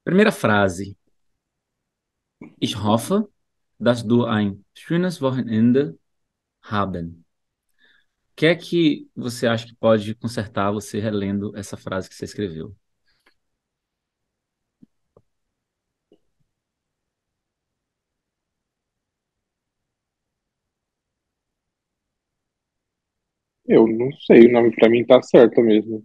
Primeira frase. Ich hoffe, dass du ein schönes Wochenende haben. O que é que você acha que pode consertar você relendo essa frase que você escreveu? Eu não sei, o nome pra mim tá certo mesmo.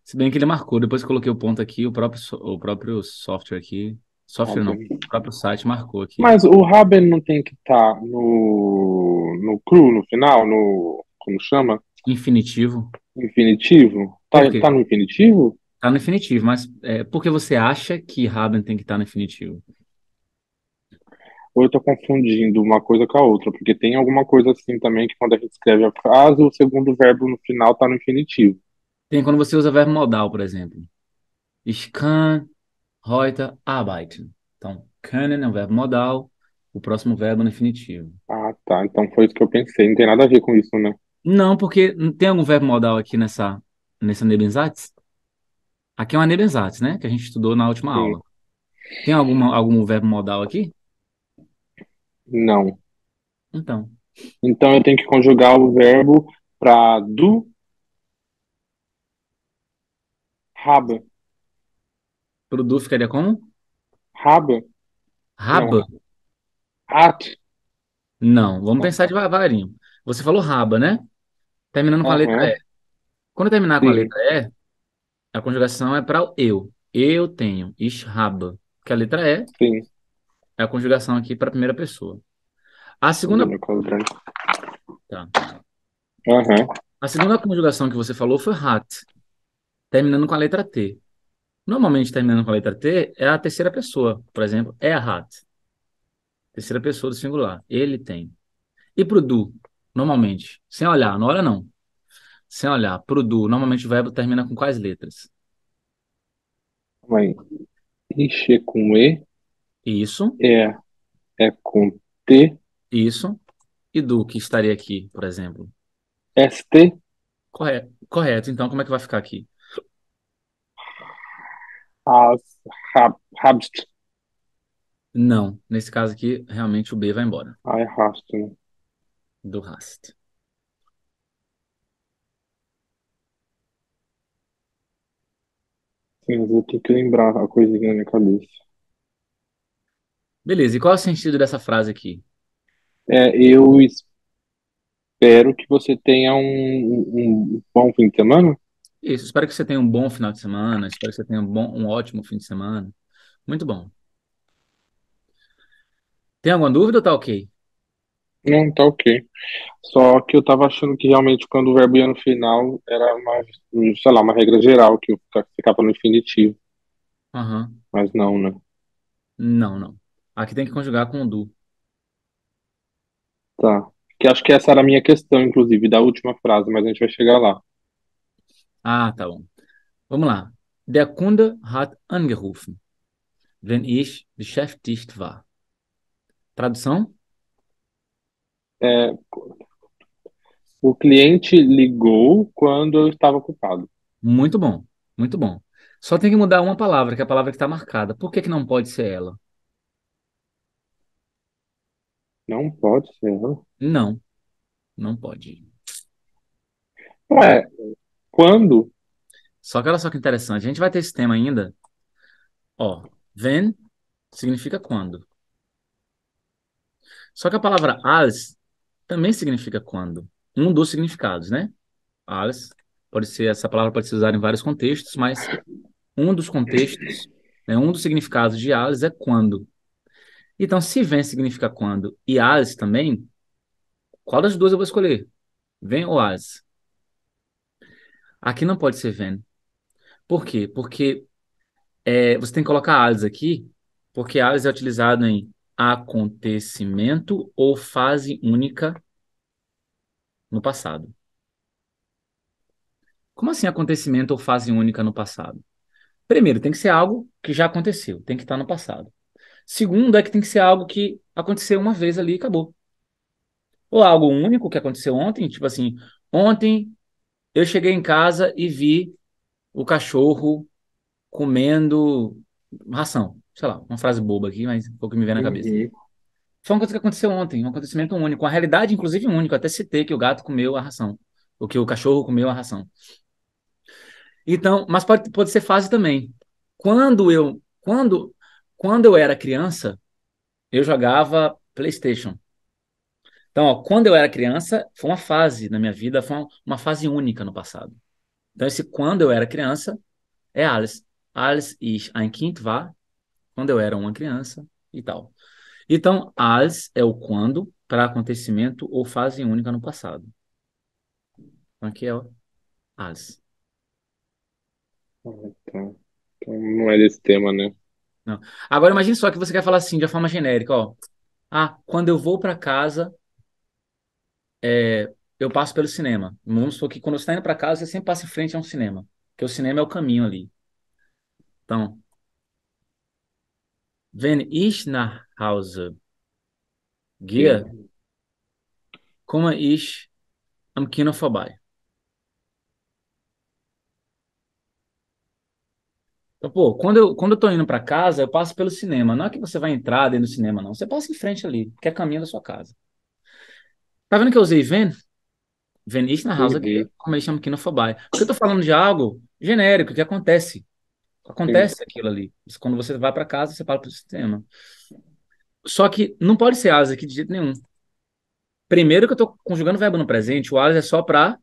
Se bem que ele marcou, depois que eu coloquei o ponto aqui, o próprio software aqui, software não, o Raben. próprio site marcou aqui. Mas o Raben não tem que estar no cru, no final, no, como chama? Infinitivo. Infinitivo? Por Tá, quê? tá no infinitivo? Tá no infinitivo, mas por que você acha que haben tem que estar no infinitivo? Ou eu tô confundindo uma coisa com a outra? Porque tem alguma coisa assim também que quando a gente escreve a frase, o segundo verbo no final tá no infinitivo. Tem quando você usa verbo modal, por exemplo. Ich kann heute arbeiten. Então, können é um verbo modal, o próximo verbo é no infinitivo. Ah, tá. Então foi isso que eu pensei. Não tem nada a ver com isso, né? Não, porque não tem algum verbo modal aqui nessa Nebensatz? Aqui é uma Nebensatz, né? Que a gente estudou na última Sim. aula. Tem algum verbo modal aqui? Não. Então, Então eu tenho que conjugar o verbo para do, habe. pro du ficaria como? Habe? Raba? Não. Hat. Não, vamos pensar devagarinho. Você falou raba, né? Terminando com a letra Aham. E. Quando terminar com a Sim. letra E, a conjugação é para o eu. Eu tenho. Ich habe. Que a letra E Sim. é a conjugação aqui para a primeira pessoa. A segunda, Combina com a outra. tá. Aham. A segunda conjugação que você falou foi hat, terminando com a letra T. Normalmente, terminando com a letra T, é a terceira pessoa. Por exemplo, é a hat. Terceira pessoa do singular. Ele tem. E pro do, normalmente, sem olhar, na hora não. Sem olhar, pro do, normalmente o verbo termina com quais letras? Vai. Ixi é com E. Isso, É. É com T. isso. E do, que estaria aqui, por exemplo. ST. Correto. Correto. Então, como é que vai ficar aqui? As. Habst. Não. Nesse caso aqui, realmente o B vai embora. Ai, rasto, né? Do hast. Sim, mas eu tenho que lembrar a coisinha na minha cabeça. Beleza. E qual é o sentido dessa frase aqui? É, eu espero que você tenha um bom fim de semana. Isso. Espero que você tenha um bom final de semana. Espero que você tenha um ótimo fim de semana. Muito bom. Tem alguma dúvida ou tá ok? Não, tá ok. Só que eu tava achando que realmente quando o verbo ia no final era uma, sei lá, uma regra geral que ficava no infinitivo. Aham. Mas não, né? Não, não. Aqui tem que conjugar com o do. Tá. Que acho que essa era a minha questão, inclusive, da última frase, mas a gente vai chegar lá. Ah, tá bom. Vamos lá. Der Kunde hat angerufen, wenn ich beschäftigt war. Tradução? É, o cliente ligou quando eu estava ocupado. Muito bom. Muito bom. Só tem que mudar uma palavra, que é a palavra que está marcada. Por que que não pode ser ela? Não pode ser, né? Não, não pode. Ué, quando? Só que olha só que interessante. A gente vai ter esse tema ainda. Ó, wenn significa quando. Só que a palavra als também significa quando. Um dos significados, né? Als pode ser, essa palavra pode ser usada em vários contextos, mas um dos contextos, né, um dos significados de als é quando. Então, se vem significa quando e als também, qual das duas eu vou escolher? Vem ou als? Aqui não pode ser vem. Por quê? Porque você tem que colocar als aqui, porque als é utilizado em acontecimento ou fase única no passado. Como assim acontecimento ou fase única no passado? Primeiro, tem que ser algo que já aconteceu, tem que estar no passado. Segundo, é que tem que ser algo que aconteceu uma vez ali e acabou. Ou algo único que aconteceu ontem, tipo assim, ontem eu cheguei em casa e vi o cachorro comendo. ração. Sei lá, uma frase boba aqui, mas foi o que me veio na cabeça. Uhum. Foi uma coisa que aconteceu ontem, um acontecimento único, uma realidade, inclusive, única. Eu até citei que o gato comeu a ração, ou que o cachorro comeu a ração. Então, mas pode ser fase também. Quando eu, quando, quando eu era criança, eu jogava PlayStation. Então, ó, quando eu era criança, foi uma fase na minha vida, foi uma fase única no passado. Então, esse quando eu era criança é alles. Alles ich ein Kind war, quando eu era uma criança e tal. Então, als é o quando para acontecimento ou fase única no passado. Então, aqui é o als. Ah, tá. Então não é desse tema, né? Não. Agora, imagine só que você quer falar assim, de uma forma genérica, ó. Ah, quando eu vou para casa, eu passo pelo cinema. Vamos supor que quando você está indo para casa, você sempre passa em frente a um cinema. Porque o cinema é o caminho ali. Então, wenn ich nach Hause gehe, Sim. komme ich am Kino vorbei. Então, pô, quando eu tô indo para casa, eu passo pelo cinema. Não é que você vai entrar dentro do cinema, não. Você passa em frente ali, que é caminho da sua casa. Tá vendo que eu usei wenn? Wenn ich nach Hause gehe, Uhum. komme ich am Kino vorbei. Porque eu tô falando de algo genérico, que acontece. Sim. Acontece aquilo ali. Quando você vai para casa, você para pro cinema. Só que não pode ser as aqui de jeito nenhum. Primeiro que eu tô conjugando o verbo no presente, o as é só para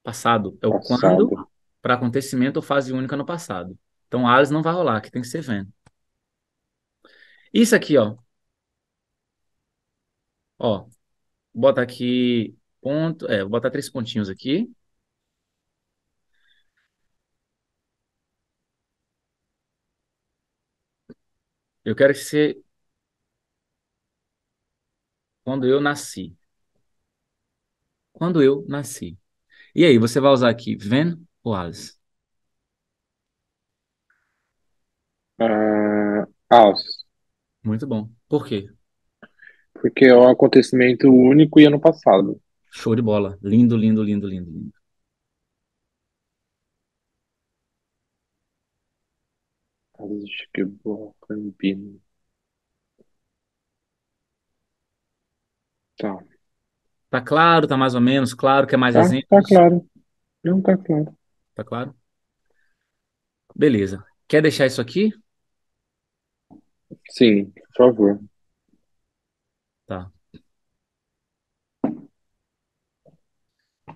passado. É o quando Passado. para acontecimento ou fase única no passado. Então, as não vai rolar, que tem que ser when. Isso aqui, ó, bota aqui ponto, vou botar três pontinhos aqui. Eu quero que você, quando eu nasci. Quando eu nasci. E aí, você vai usar aqui when ou as? Aus. Muito bom. Por quê? Porque é um acontecimento único e ano passado. Show de bola. Lindo, lindo, lindo, lindo, lindo. Acho que vou Campino. Tá. Tá claro? Tá mais ou menos claro? Quer mais Tá exemplos? claro. Não tá claro. Tá claro? Beleza. Quer deixar isso aqui? Sim, por favor. Tá.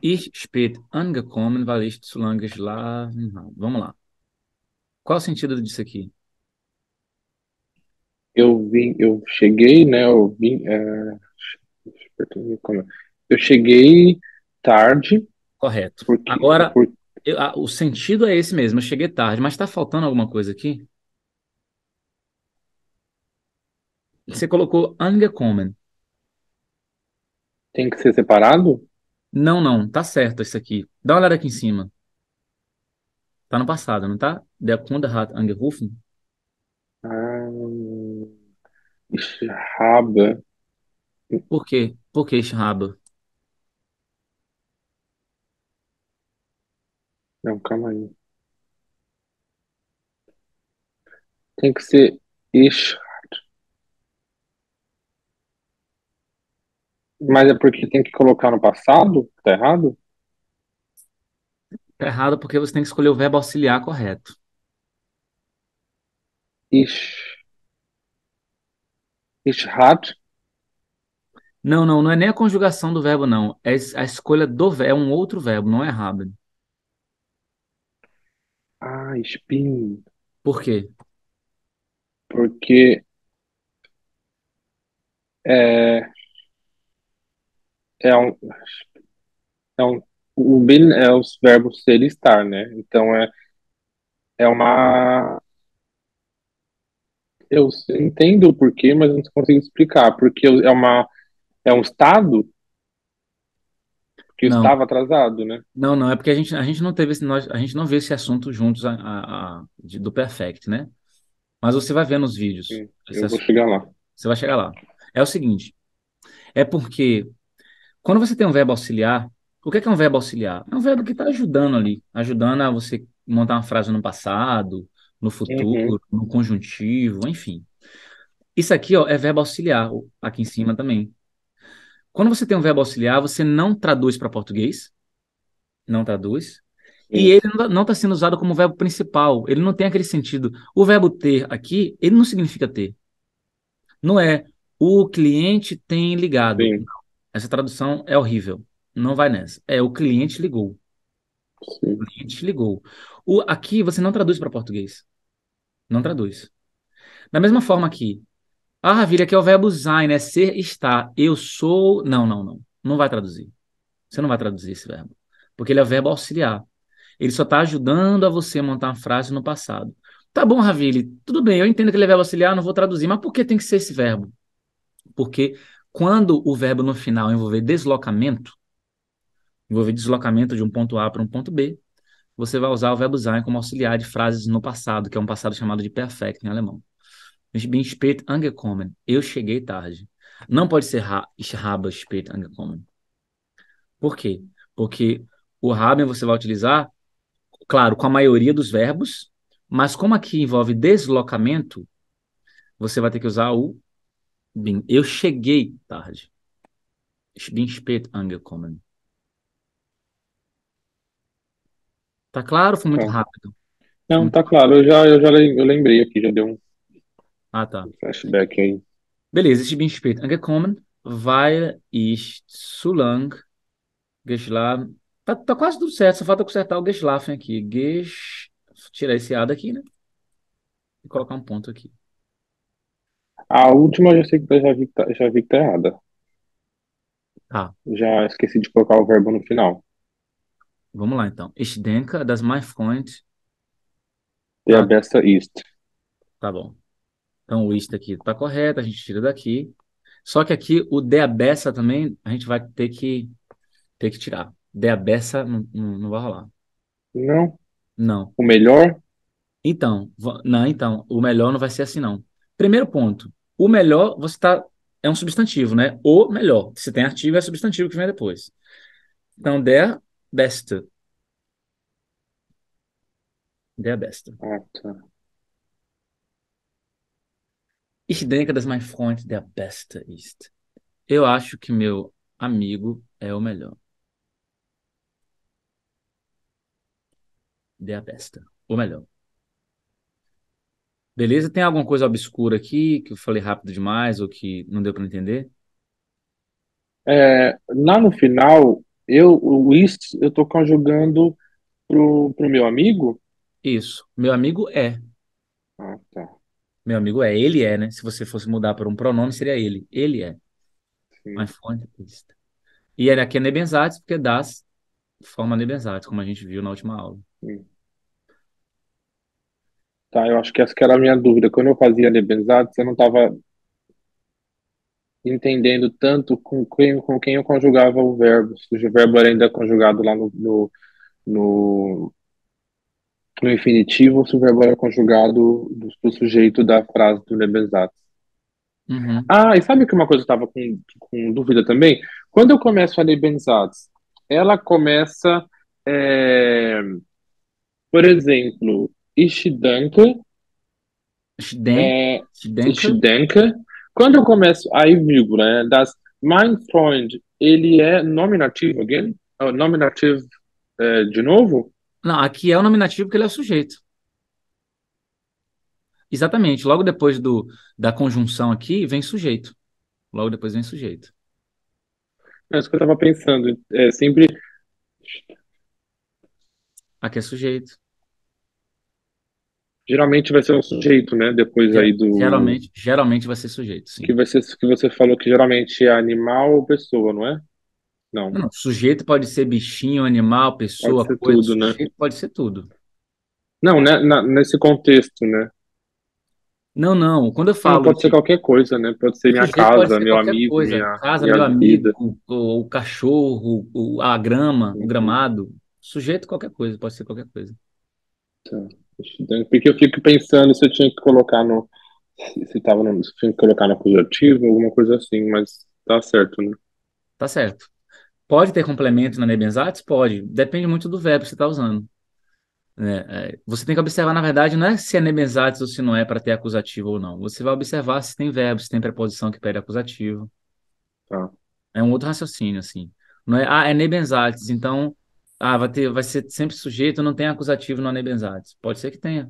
Ich spät angekommen, weil ich zu lange geschlafen habe. Vamos lá. Qual o sentido disso aqui? Eu cheguei, né? Eu cheguei tarde, Correto. porque, Agora, por, o sentido é esse mesmo. Eu cheguei tarde, mas está faltando alguma coisa aqui? Você colocou angekommen. tem que ser separado? Não, não. Tá certo isso aqui. Dá uma olhada aqui em cima. Tá no passado, não tá? Der Kunde hat angerufen. Ah, ich habe. Por quê? Por que ich habe? Não, calma aí. Tem que ser ich. Mas é porque tem que colocar no passado? Tá errado? Tá errado porque você tem que escolher o verbo auxiliar correto. Ich. Ich hat. Não, não, não é nem a conjugação do verbo, não. É a escolha do verbo, é um outro verbo, não é haben. Ah, ich bin. Por quê? Porque é, é um, é um. O bin é os verbos ser e estar, né? Então é uma. Eu entendo o porquê, mas não consigo explicar. Porque é um estado que eu Não, estava atrasado, né? não, não. É porque a gente não teve a gente não vê esse assunto juntos do Perfect, né? Mas você vai ver nos vídeos esse Eu vou assunto. chegar lá. Você vai chegar lá. É o seguinte, é porque quando você tem um verbo auxiliar, o que é um verbo auxiliar? É um verbo que está ajudando ali, ajudando a você montar uma frase no passado, no Uhum, futuro, no conjuntivo, enfim. Isso aqui, ó, é verbo auxiliar, aqui em cima também. Quando você tem um verbo auxiliar, você não traduz para português, não traduz, e sim, ele não está sendo usado como verbo principal. Ele não tem aquele sentido. O verbo ter aqui, ele não significa ter. Não é o cliente tem ligado. Não. sim, Essa tradução é horrível. Não vai nessa. É o cliente ligou. O sim. cliente ligou. Aqui você não traduz para português. Não traduz. Da mesma forma aqui. Ah, vira aqui é o verbo sein, né? Ser, estar. Eu sou. Não, não, não. Não vai traduzir. Você não vai traduzir esse verbo. Porque ele é verbo auxiliar. Ele só está ajudando a você montar uma frase no passado. Tá bom, Ravili, tudo bem, eu entendo que ele é verbo auxiliar, não vou traduzir, mas por que tem que ser esse verbo? Porque quando o verbo no final envolver deslocamento de um ponto A para um ponto B, você vai usar o verbo sein como auxiliar de frases no passado, que é um passado chamado de perfect em alemão. Ich bin spät angekommen. Eu cheguei tarde. Não pode ser ich habe spät angekommen. Por quê? Porque o haben você vai utilizar, claro, com a maioria dos verbos, mas como aqui envolve deslocamento, você vai ter que usar o bin. Eu cheguei tarde. Ich bin spät angekommen. Tá claro? Foi muito Tá. rápido. Foi Não, muito... tá claro, eu lembrei aqui, já deu Ah, tá. um flashback aí. Beleza, ich bin spät angekommen, weil ich zu lang geschlafen. Tá quase tudo certo, só falta consertar o geschlafen aqui. Tirar esse A daqui, né? E colocar um ponto aqui. A última eu já sei que já vi que tá errada. Tá, Já esqueci de colocar o verbo no final. vamos lá então. Ich denke, dass mein Freund. Der Tá, Beste ist. tá bom. Então o ist aqui tá correto, a gente tira daqui. Só que aqui o der Bessa também a gente vai ter que tirar. Der Bessa não vai rolar. Não. Não. O melhor? Então, não, então, o melhor não vai ser assim, não. Primeiro ponto. O melhor, você tá. É um substantivo, né? O melhor. Se tem artigo, é substantivo que vem depois. Então, der Beste. Der Beste. Ah, tá. Ich denke, dass mein Freund der Beste ist. Eu acho que meu amigo é o melhor. Der Beste. O melhor. Beleza? Tem alguma coisa obscura aqui que eu falei rápido demais ou que não deu para entender? Lá no final, o ist eu tô conjugando pro meu amigo. Isso. Meu amigo é. Ah, tá. Meu amigo é. Ele é, né? Se você fosse mudar por um pronome, seria ele. Ele é. Mein Sim, Freund ist. E ele aqui é Nebensaitz, porque das forma Nebensaitz, como a gente viu na última aula. sim. Tá, eu acho que essa que era a minha dúvida. Quando eu fazia Nebensaitz, eu não estava entendendo tanto com quem eu conjugava o verbo. Se o verbo era ainda conjugado lá no, no infinitivo, ou se o verbo era conjugado do sujeito da frase do Nebensaitz. Uhum. Ah, e sabe que uma coisa eu estava com dúvida também? Quando eu começo a Nebensaitz, ela começa, é, por exemplo, Ich danke, Ich denke, é, ich ich denke. denke. Quando eu começo, aí vírgula, né, das mein Freund, ele é nominativo, again? Nominativo, de novo? Não, aqui é o nominativo porque ele é o sujeito. Exatamente. Logo depois da conjunção aqui, vem sujeito. Logo depois vem sujeito. É isso que eu estava pensando. É sempre, Aqui é sujeito. geralmente vai ser um sujeito, né? Depois aí do Geralmente vai ser sujeito, sim. que você falou que geralmente é animal ou pessoa, não é? Não, Não, sujeito pode ser bichinho, animal, pode pessoa, ser coisa. tudo, né? Sujeito pode ser tudo. Não, né? Nesse contexto, né? Não, não. Quando eu Não, falo pode ser de qualquer coisa, né? Pode ser minha sujeito, pode casa, ser meu qualquer amigo, coisa. Casa, minha meu amigo, vida. o cachorro, a grama, o Uhum, gramado. Sujeito, qualquer coisa, pode ser qualquer coisa. tá. Porque eu fico pensando se eu tinha que colocar no. Se tava no, se tinha que colocar no acusativo, alguma coisa assim, mas tá certo, né? Tá certo. Pode ter complemento na Nebenzatis? Pode. Depende muito do verbo que você está usando. Você tem que observar, na verdade, não é se é nebenzatis ou se não é para ter acusativo ou não. Você vai observar se tem verbo, se tem preposição que pede acusativo. Tá, É um outro raciocínio, assim. Não é, é nebenzatis, então, vai ser sempre sujeito, não tem acusativo no nebenzatis. Pode ser que tenha.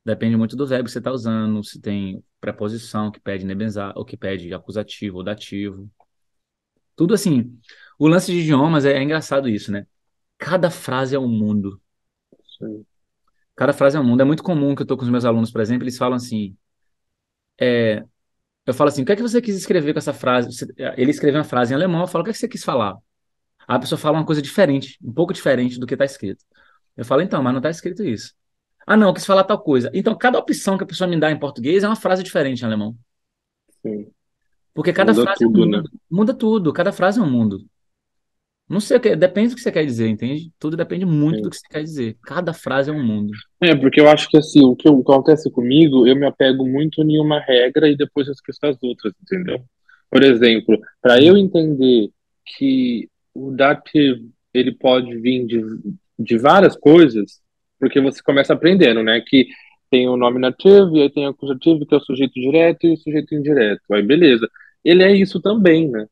Depende muito do verbo que você está usando, se tem preposição que pede nebenzatis, ou que pede acusativo ou dativo. Tudo assim. O lance de idiomas é engraçado isso, né? Cada frase é um mundo. sim, Cada frase é um mundo. É muito comum que eu tô com os meus alunos, por exemplo, eles falam assim, eu falo assim, o que é que você quis escrever com essa frase? Ele escreveu uma frase em alemão, eu falo, o que é que você quis falar? Aí a pessoa fala uma coisa diferente, um pouco diferente do que está escrito. Eu falo, então, mas não está escrito isso. Ah, não, eu quis falar tal coisa. Então, cada opção que a pessoa me dá em português é uma frase diferente em alemão. sim. Porque cada Muda frase é um tudo, né? mundo. Muda tudo, cada frase é um mundo. Não sei depende do que você quer dizer, entende? Tudo depende muito do Sim. que você quer dizer. Cada frase é um mundo. É, porque eu acho que assim, o que acontece comigo, eu me apego muito em uma regra e depois eu esqueço as outras, entendeu? Por exemplo, para eu Hum. entender que o dative ele pode vir de várias coisas, porque você começa aprendendo, né? Que tem o nominativo e aí tem o acusativo, que é o sujeito direto e o sujeito indireto. Aí beleza. Ele é isso também, né?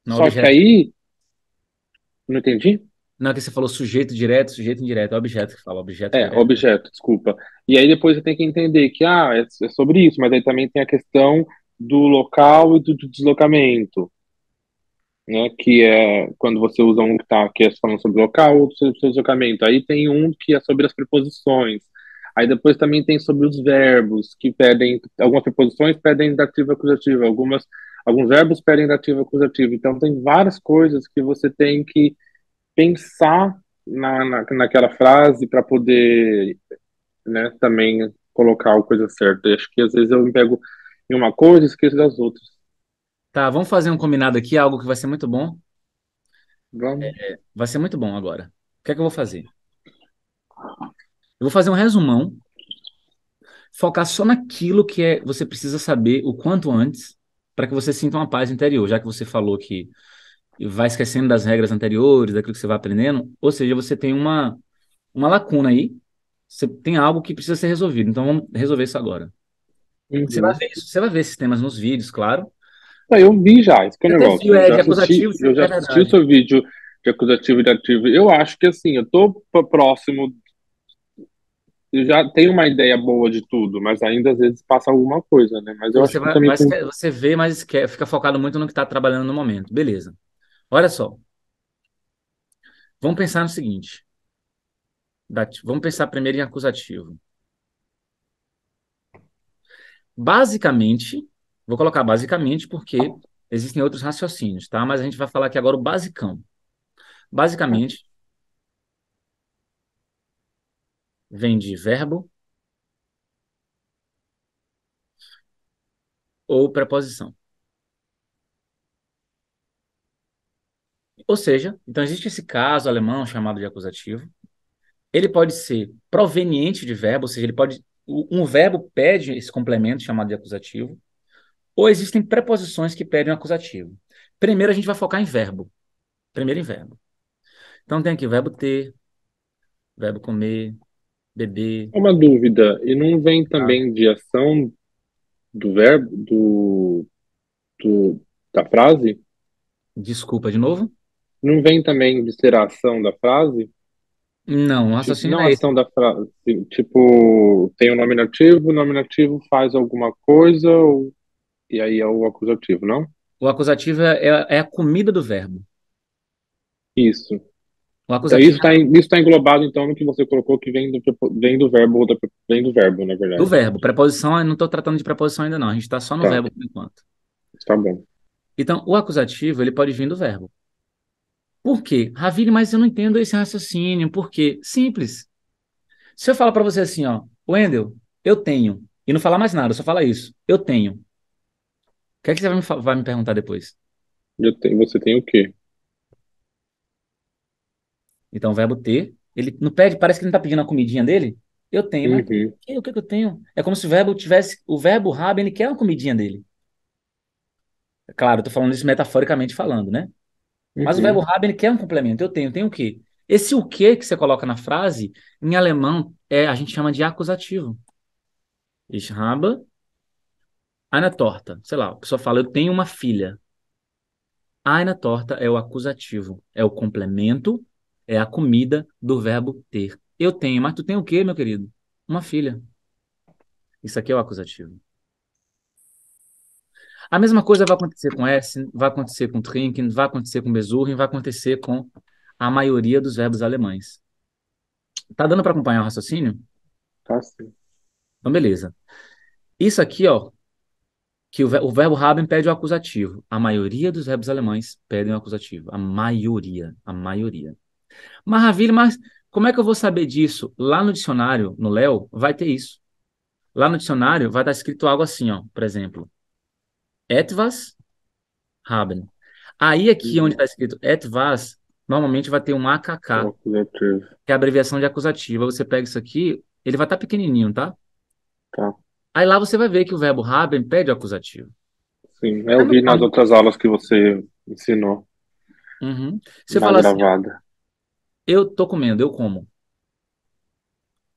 Não, Só que objeto. aí, não entendi? Não, é que você falou sujeito direto, sujeito indireto. É objeto que fala, objeto É, direto. objeto, desculpa. E aí depois você tem que entender que é sobre isso, mas aí também tem a questão do local e do deslocamento, né? Que é quando você usa um que é falando sobre local, outro sobre deslocamento. Aí tem um que é sobre as preposições. Aí depois também tem sobre os verbos, que pedem, algumas preposições pedem dativo e acusativo, alguns verbos pedem dativo e acusativo. Então tem várias coisas que você tem que pensar naquela frase para poder, né, também colocar a coisa certa. Eu acho que às vezes eu me pego em uma coisa e esqueço das outras. Tá, vamos fazer um combinado aqui, algo que vai ser muito bom. Vamos. Vai ser muito bom agora. O que é que eu vou fazer? Eu vou fazer um resumão, focar só naquilo que você precisa saber o quanto antes, para que você sinta uma paz interior, já que você falou que vai esquecendo das regras anteriores, daquilo que você vai aprendendo, ou seja, você tem uma lacuna aí, você tem algo que precisa ser resolvido. Então vamos resolver isso agora. Você vai Uhum. ver isso, você vai ver esses temas nos vídeos, claro. Aí eu vi já, esse que é o Você até viu, negócio. de acusativo, Eu já é assisti o verdade. seu vídeo de acusativo e dativo. Eu acho que assim, eu tô próximo, eu já tenho uma ideia boa de tudo, mas ainda às vezes passa alguma coisa, né? Mas eu Você acho que também com. você vê, mas fica focado muito no que está trabalhando no momento. Beleza. Olha só, vamos pensar no seguinte. Vamos pensar primeiro em acusativo. Basicamente, vou colocar basicamente porque existem outros raciocínios, tá? Mas a gente vai falar aqui agora o basicão. Basicamente, vem de verbo ou preposição. Ou seja, então existe esse caso alemão chamado de acusativo. Ele pode ser proveniente de verbo, ou seja, um verbo pede esse complemento chamado de acusativo, ou existem preposições que pedem um acusativo. Primeiro a gente vai focar em verbo. Primeiro em verbo. Então tem aqui o verbo ter, verbo comer, beber. Uma dúvida, e não vem Tá? também de ação do verbo, da frase? Desculpa de novo? Não vem também de ser a ação da frase? Não, o Tipo, raciocínio não é a esse. ação da frase. Tipo, tem o nominativo faz alguma coisa, e aí é o acusativo, não? O acusativo é a comida do verbo. Isso. O Então, acusativo é isso tá englobado, então, no que você colocou, que vem do verbo, vem do verbo, na do verdade. verbo. Preposição, eu não estou tratando de preposição ainda não. A gente está só no Tá, verbo por enquanto. tá bom. Então, o acusativo, ele pode vir do verbo. Por quê? Ravine, mas eu não entendo esse raciocínio. Por quê? Simples. Se eu falar para você assim, ó, Wendel, eu tenho, e não falar mais nada, só fala isso, eu tenho. O que é que você vai me perguntar depois? Você tem o quê? Então, o verbo ter, ele não pede, parece que ele não está pedindo a comidinha dele. Eu tenho, mas Uhum, o que que eu tenho? É como se o verbo tivesse, o verbo haben, ele quer uma comidinha dele. Claro, eu tô falando isso metaforicamente falando, né? Mas o verbo uhum. haben, ele quer um complemento. Eu tenho o quê? Esse o que você coloca na frase, em alemão, a gente chama de acusativo. Ich habe eine Tochter. Sei lá, a pessoa fala, eu tenho uma filha. Eine Torta é o acusativo, é o complemento, é a comida do verbo ter. Eu tenho, mas tu tem o quê, meu querido? Uma filha. Isso aqui é o acusativo. A mesma coisa vai acontecer com essen, vai acontecer com trinken, vai acontecer com besuchen, vai acontecer com a maioria dos verbos alemães. Tá dando para acompanhar o raciocínio? Tá sim. Então, beleza. Isso aqui, ó, que o verbo haben pede o acusativo. A maioria dos verbos alemães pedem o acusativo. A maioria. A maioria. Maravilha, mas como é que eu vou saber disso? Lá no dicionário, no Léo, vai ter isso. Lá no dicionário vai estar escrito algo assim, ó, por exemplo, etwas haben. Aí aqui onde Uhum. está escrito etwas, normalmente vai ter um O AKK, acusativo. que é a abreviação de acusativa. Você pega isso aqui, ele vai estar pequenininho, tá? Tá. Aí lá você vai ver que o verbo haben pede o acusativo. Sim, Aí eu vi nas outras aulas que você ensinou Uhum. Você na fala assim, ó, gravada. eu tô comendo, eu como.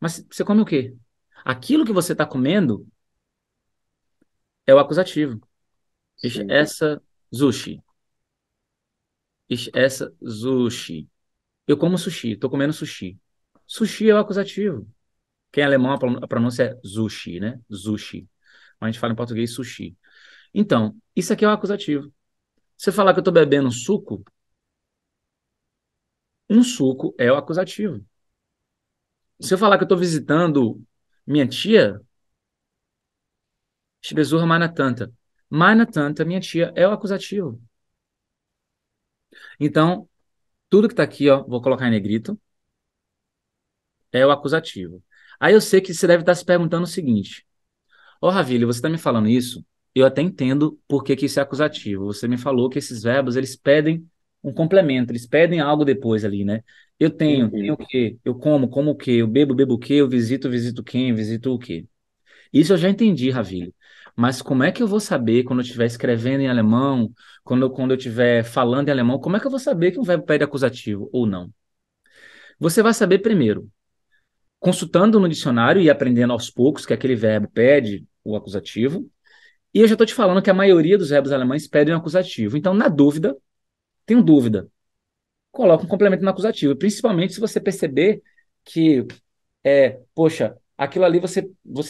Mas você come o quê? Aquilo que você está comendo é o acusativo. Ich Sim, esse Sushi. Ich esse Sushi. Eu como sushi, tô comendo sushi. Sushi é o acusativo. Que em alemão a pronúncia é sushi, né? Sushi. Mas a gente fala em português sushi. Então, isso aqui é o acusativo. Se eu falar que eu tô bebendo um suco é o acusativo. Se eu falar que eu tô visitando minha tia, ich besuche meine Tante. Meine Tante, minha tia, é o acusativo. Então, tudo que tá aqui, ó, vou colocar em negrito, é o acusativo. Aí eu sei que você deve estar se perguntando o seguinte: Ô, Ravilho, você está me falando isso? Eu até entendo por que que isso é acusativo. Você me falou que esses verbos, eles pedem um complemento, eles pedem algo depois ali, né? Eu tenho uhum, o quê? Eu como o quê? Eu bebo o quê? Eu visito quem? Visito o quê? Isso eu já entendi, Ravilho. Mas como é que eu vou saber quando eu estiver escrevendo em alemão, quando eu estiver falando em alemão, como é que eu vou saber que um verbo pede acusativo ou não? Você vai saber primeiro, consultando no dicionário e aprendendo aos poucos que aquele verbo pede o acusativo. E eu já estou te falando que a maioria dos verbos alemães pedem um acusativo. Então, na dúvida, tenho dúvida, coloca um complemento no acusativo. Principalmente se você perceber que, poxa, aquilo ali você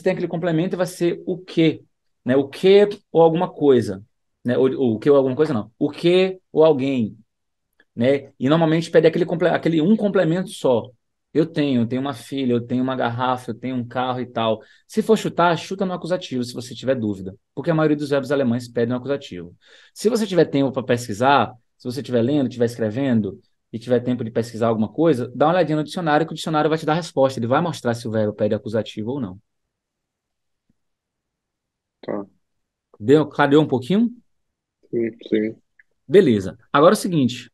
tem aquele complemento e vai ser o quê? Né? O quê ou alguma coisa. Né? Ou o que ou alguma coisa, não. O que ou alguém. Né? E normalmente pede aquele um complemento só. Eu tenho uma filha, eu tenho uma garrafa, eu tenho um carro e tal. Se for chutar, chuta no acusativo, se você tiver dúvida, porque a maioria dos verbos alemães pedem um acusativo. Se você tiver tempo para pesquisar, se você estiver lendo, estiver escrevendo e tiver tempo de pesquisar alguma coisa, dá uma olhadinha no dicionário que o dicionário vai te dar a resposta, ele vai mostrar se o verbo pede acusativo ou não. tá. Clareou um pouquinho? Sim, sim. Beleza. Agora é o seguinte,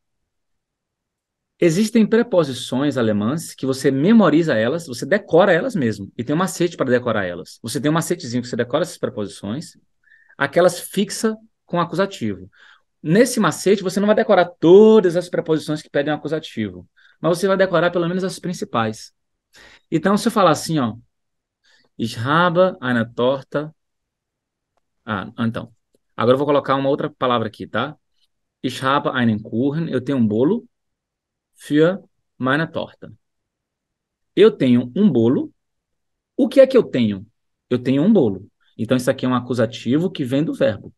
existem preposições alemãs que você memoriza elas, você decora elas mesmo, e tem um macete para decorar elas. Você tem um macetezinho que você decora essas preposições, aquelas fixa com acusativo. Nesse macete, você não vai decorar todas as preposições que pedem acusativo, mas você vai decorar pelo menos as principais. Então, se eu falar assim, ó, ich habe eine Torte. Ah, então. Agora eu vou colocar uma outra palavra aqui, tá? Ich habe einen Kuchen. Eu tenho um bolo für meine Torte. Eu tenho um bolo. O que é que eu tenho? Eu tenho um bolo. Então, isso aqui é um acusativo que vem do verbo.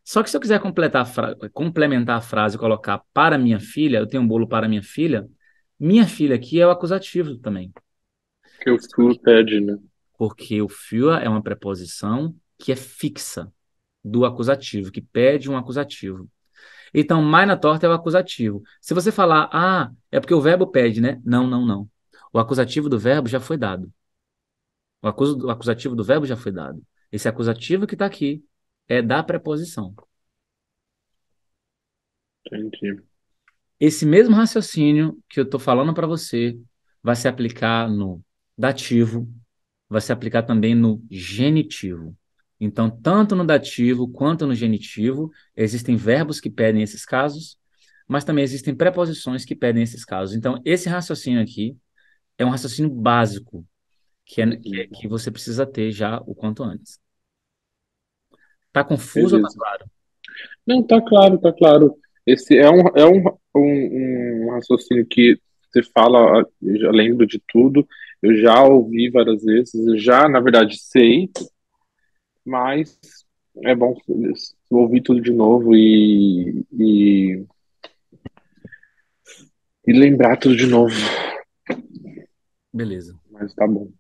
Só que se eu quiser complementar a frase e colocar para minha filha, eu tenho um bolo para minha filha aqui é o acusativo também. Que o Flu pede, né? Porque o für é uma preposição que é fixa do acusativo, que pede um acusativo. Então, meine Torte é o acusativo. Se você falar, é porque o verbo pede, né? Não, não, não. O acusativo do verbo já foi dado. O acusativo do verbo já foi dado. Esse acusativo que está aqui é da preposição. Entendi. Esse mesmo raciocínio que eu estou falando para você vai se aplicar no dativo, vai se aplicar também no genitivo. Então, tanto no dativo quanto no genitivo, existem verbos que pedem esses casos, mas também existem preposições que pedem esses casos. Então, esse raciocínio aqui é um raciocínio básico Uhum. que você precisa ter já o quanto antes. Tá confuso ou tá Beleza. claro? Não, tá claro, tá claro. Esse um raciocínio que você fala, eu já lembro de tudo, eu já ouvi várias vezes, eu já, na verdade, sei, mas é bom ouvir tudo de novo e lembrar tudo de novo. Beleza. Mas tá bom.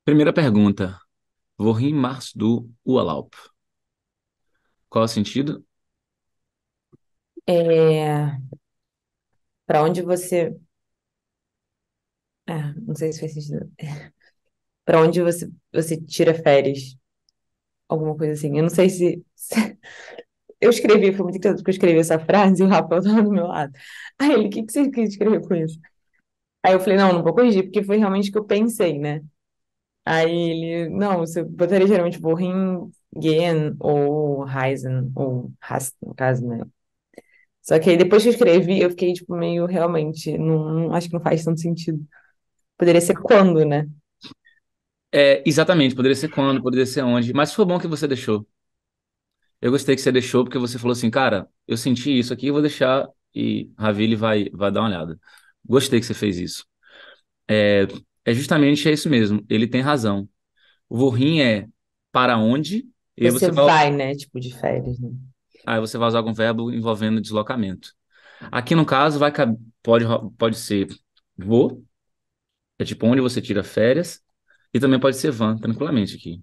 Primeira pergunta. Wohin machst du Urlaub? Qual é o sentido? É, para onde você. Não sei se faz sentido. Para onde você tira férias? Alguma coisa assim. Eu não sei eu escrevi, foi muito engraçado porque eu escrevi essa frase e o Rafael tava do meu lado. Aí ele, o que que você quis escrever com isso? Aí eu falei, não, não vou corrigir, porque foi realmente o que eu pensei, né? Aí ele, não, você botaria geralmente Wohin gehen ou Reisen, ou Hast, no caso, né? Só que aí depois que eu escrevi, eu fiquei, tipo, meio realmente, acho que não faz tanto sentido. Poderia ser quando, né? Exatamente, poderia ser quando, poderia ser onde, mas foi bom que você deixou. Eu gostei que você deixou porque você falou assim, cara, eu senti isso aqui, eu vou deixar e Ravili vai dar uma olhada. Gostei que você fez isso. É, é isso mesmo, ele tem razão. O Wohin é para onde, e Você vai, né? Tipo, de férias, né? aí você vai usar algum verbo envolvendo deslocamento. Aqui no caso pode ser vou, é tipo onde você tira férias, e também pode ser van, tranquilamente aqui.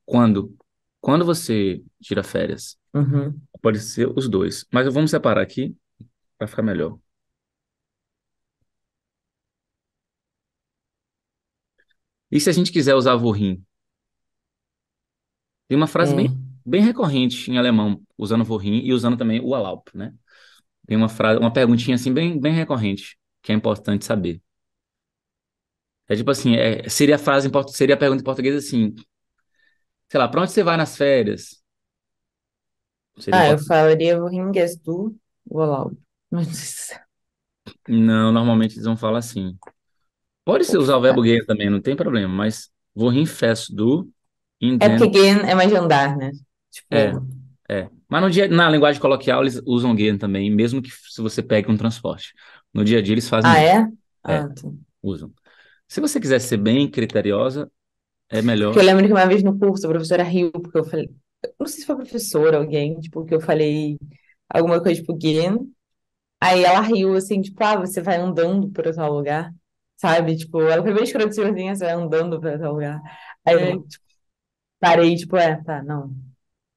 Quando? Quando você tira férias? Uhum. Pode ser os dois. Mas vamos separar aqui para ficar melhor. E se a gente quiser usar wohin? Tem uma frase É. bem recorrente em alemão, usando wohin e usando também o erlaubt, né? Tem uma frase, uma perguntinha assim bem recorrente, que é importante saber. É tipo assim, seria a pergunta em português assim, sei lá, para onde você vai nas férias? Seria em Eu português. falaria Wohin gehst du? Urlaub. Mas, Não, normalmente eles vão falar assim. Pode ser usar o verbo gehen também, não tem problema, mas wohin fährst du in é porque den... gehen é mais de andar, né? É, Tipo, Mas no dia, na linguagem coloquial eles usam gehen também, mesmo que se você pegue um transporte. No dia a dia eles fazem isso. é? É, Tá. usam. Se você quiser ser bem criteriosa, é Porque eu melhor. lembro que uma vez no curso a professora riu, porque eu falei, não sei se foi a professora ou alguém, tipo, que eu falei alguma coisa tipo gehen. Aí ela riu assim, tipo, você vai andando para tal lugar, sabe? Tipo, ela foi bem escrota assim, você vai andando para tal lugar. Aí É. eu tipo, parei, tipo, tá, não.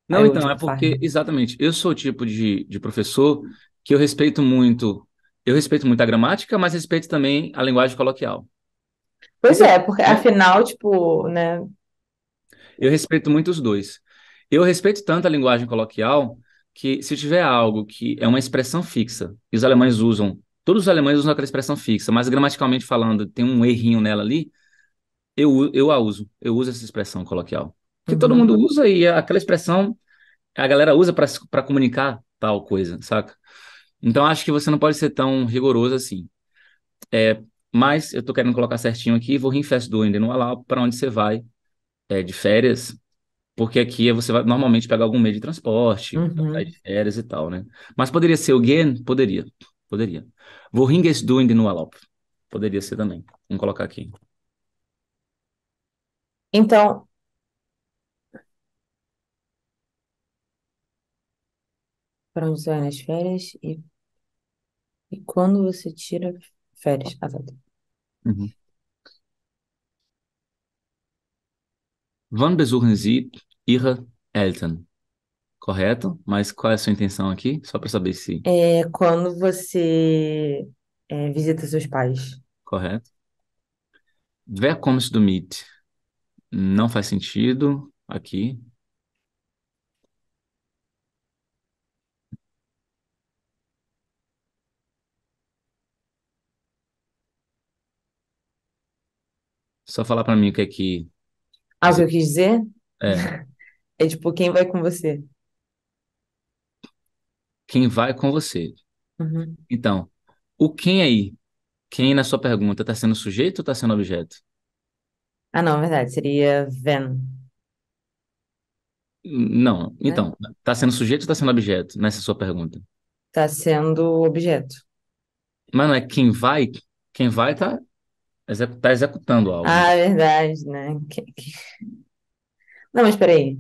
Não, Aí eu, então, é tipo, faz. porque, exatamente, eu sou o tipo de professor que eu respeito muito a gramática, mas respeito também a linguagem coloquial. Pois Isso é, é, porque afinal, tipo, né? eu respeito muito os dois. Eu respeito tanto a linguagem coloquial que se tiver algo que é uma expressão fixa, e os alemães usam, todos os alemães usam aquela expressão fixa, mas gramaticalmente falando, tem um errinho nela ali, eu uso essa expressão coloquial. Que todo mundo Uhum. usa e aquela expressão a galera usa para comunicar tal coisa, saca? Então acho que você não pode ser tão rigoroso assim. É, mas eu tô querendo colocar certinho aqui, vou Rinfest do no Alau, para onde você vai de férias, porque aqui você vai normalmente pegar algum meio de transporte, pra sair Uhum. de férias e tal, né? Mas poderia ser o Gen? Poderia. Poderia. Wohin gehst du in den Urlaub? Poderia ser também. Vamos colocar aqui. Então, para onde você vai nas férias e quando você tira férias? Tá. Uhum. Wann besuchen Sie Ihre Eltern? Correto? Mas qual é a sua intenção aqui? Só para saber se É quando você visita seus pais. correto. Wer kommst du mit? Não faz sentido aqui. Só falar para mim o que é que O que dizer. eu quis dizer É, é tipo, quem vai com você? quem vai com você. Uhum. Então, o quem aí? Quem na sua pergunta está sendo sujeito ou está sendo objeto? Ah, não, é verdade. Seria Van, Não. né? Então, está sendo sujeito ou está sendo objeto nessa sua pergunta? Tá sendo objeto. Mas não é quem vai tá executando algo. Ah, é verdade, né? Não, mas peraí.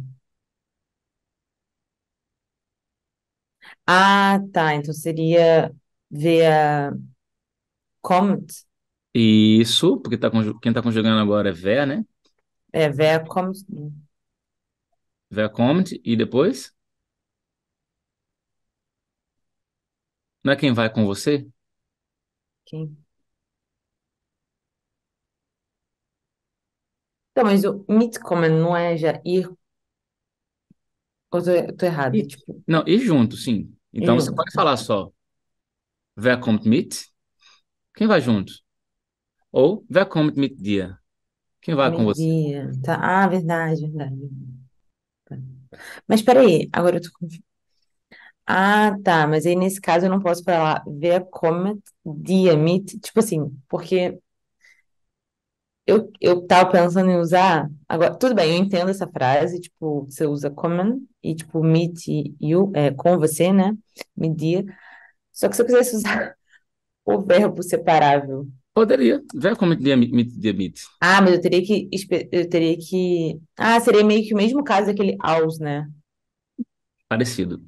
Ah, tá. Então seria via Comet. Isso, porque quem está conjugando agora é ver, né? É, via Comet. Ver comet e depois, não é quem vai com você? Quem? Então, mas o mitkommen não é já ir. Ou tô errado? E, Tipo, não, e junto, sim. ir Então você junto. pode falar só wer kommt mit? Quem vai junto? Ou wer kommt mit dir? Quem vai com você? Media. Tá. Ah, verdade, verdade. Tá. Mas peraí, agora eu tô confusa. Ah, tá. Mas aí nesse caso eu não posso falar wer kommt dia mit. Tipo assim, porque eu tava pensando em usar. Agora, tudo bem, eu entendo essa frase. Tipo, você usa kommen e tipo mit you, com você, né? Media. Só que se eu quisesse usar o verbo separável. Poderia. Wer kommt dir mit? Ah, mas eu teria que. Ah, seria meio que o mesmo caso daquele aus, né? Parecido.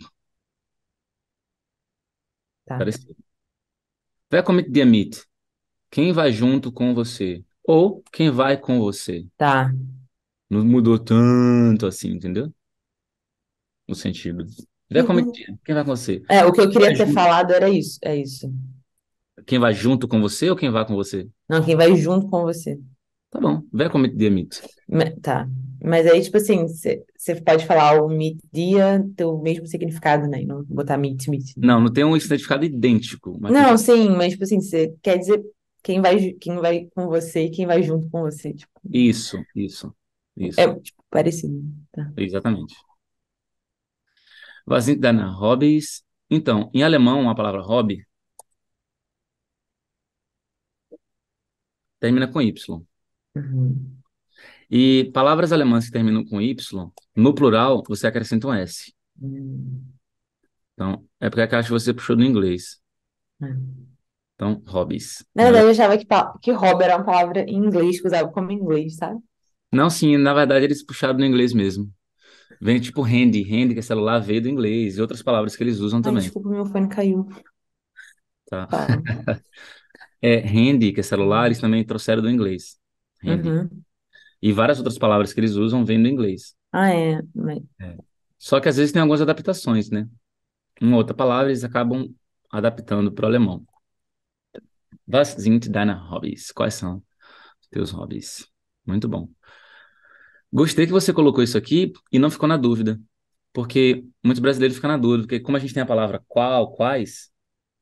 Tá. Parecido. Wer kommt dir mit? Quem vai junto com você? Ou quem vai com você? Tá. Não mudou tanto assim, entendeu? O sentido. Wer kommt Uhum. dir? Quem vai com você? É, o que eu Quem vai queria ter junto, falado era isso. É isso. quem vai junto com você ou quem vai com você? Não, quem vai junto com você. Tá bom. Wer kommt dir mit? Tá. Mas aí, tipo assim, você pode falar o meet-dia ter o mesmo significado, né? E não botar meet-meet, né? Não, não tem um significado idêntico, mas tem Não, sim, mas, tipo assim, você quer dizer quem vai com você e quem vai junto com você. Tipo, isso, isso, é, isso. tipo, parecido. Tá. Exatamente. Was sind deine Hobbys? Então, em alemão, a palavra hobby termina com Y. Uhum. E palavras alemãs que terminam com Y, no plural, você acrescenta um S. Hum, Então, é porque a que você puxou do inglês. é. Então, hobbies. Na verdade, eu achava que hobby era uma palavra em inglês, que usava como inglês, sabe? Não, sim, na verdade eles puxaram do inglês mesmo. Vem tipo handy, handy que é celular, veio do inglês, e outras palavras que eles usam Ai, também, desculpa, meu fone caiu. tá? Fala. É handy, que é celular, eles também trouxeram do inglês. Handy. Uhum. E várias outras palavras que eles usam vêm do inglês. Ah, é. É. Só que às vezes tem algumas adaptações, né? Uma outra palavra eles acabam adaptando para o alemão. Was sind deine Hobbys? Quais são teus hobbies? Muito bom. Gostei que você colocou isso aqui e não ficou na dúvida, porque muitos brasileiros ficam na dúvida, porque como a gente tem a palavra qual, quais,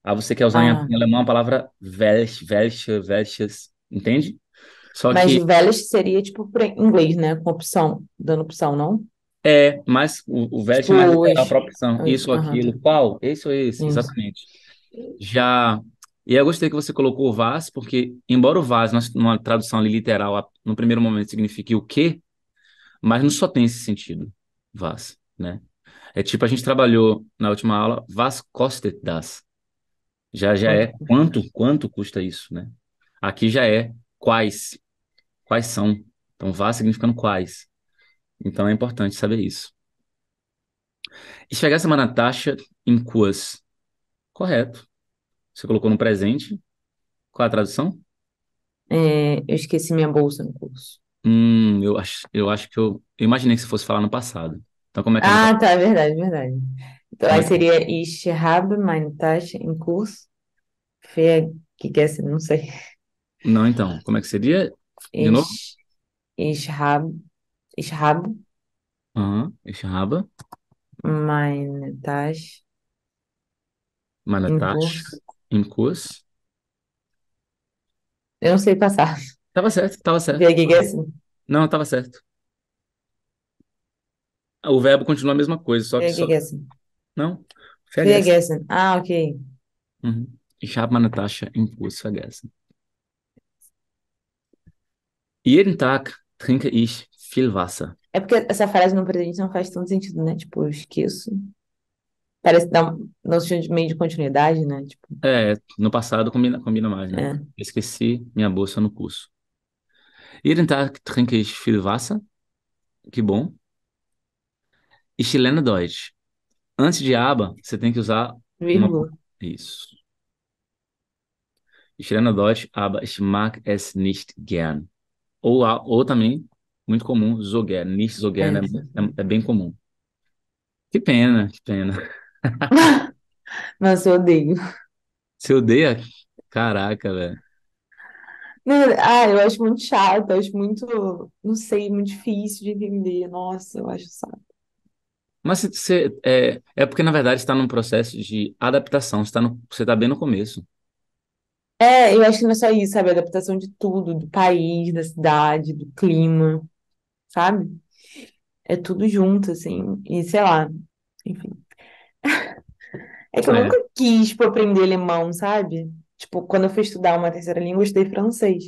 aí você quer usar Ah, em alemão a palavra welche, welches, entende? Só mas que velhas seria tipo para inglês, né? Com opção, dando opção, não? mais o welche é mais Tipo, literal para opção, isso ou aham, tá. aquilo, qual, esse ou esse, Isso. exatamente. Já, e eu gostei que você colocou o was, porque embora o was, numa tradução ali literal, no primeiro momento signifique o quê, mas não só tem esse sentido, was, né? É tipo, a gente trabalhou na última aula, was kostet das? Já Quanto é custa? quanto custa isso, né? Aqui já é quais são. Então, was significando quais. Então, é importante saber isso. E chegar semana taxa em Kurs. Correto. Você colocou no presente. Qual é a tradução? É, eu esqueci minha bolsa no curso. Eu acho que eu imaginei que você fosse falar no passado. Então, como é que é no Ah, passado? tá, é verdade, verdade. Então, Como aí é que é? seria Ich habe meine Tasche im Kurs vergessen, não sei. Não, então, como é que seria? De novo? Ich, ich habe, ich habe Aham, ich habe meine Tasche meine im Tasche Kurs. im Kurs. Eu não sei passar. Tava certo, tava certo. Vergessen? Não, tava certo. O verbo continua a mesma coisa, só que Vergessen. não. Vergessen. Vergessen. Ah, ok. Mhm. Ich habe meine Tasche im Bus vergessen. Jeden Tag trinke ich viel Wasser. É porque essa frase no presente não faz tanto sentido, né? Tipo, eu esqueço. Parece dar um noção de meio de continuidade, né? Tipo, É, no passado combina mais, né? é. Esqueci minha bolsa no curso. Jeden Tag trinke ich viel Wasser. Que bom. Ich lerne Deutsch. Antes de aba, você tem que usar uma. Vírgula. Isso. Ich lerne Deutsch, aber ich mag es nicht gern. Ou também, muito comum, so gern. Nicht so gern É. é bem comum. Que pena, que pena. Nossa, eu odeio. Você odeia? Caraca, velho. Eu acho muito chato, eu acho muito, não sei, muito difícil de entender. Nossa, eu acho saco. Mas é porque, na verdade, está num processo de adaptação. Você tá bem no começo. É, eu acho que não é só isso, sabe? A adaptação de tudo, do país, da cidade, do clima, sabe? É tudo junto, assim, e sei lá, enfim. É que eu É. nunca quis, tipo, aprender alemão, sabe? Tipo, quando eu fui estudar uma terceira língua, eu estudei francês.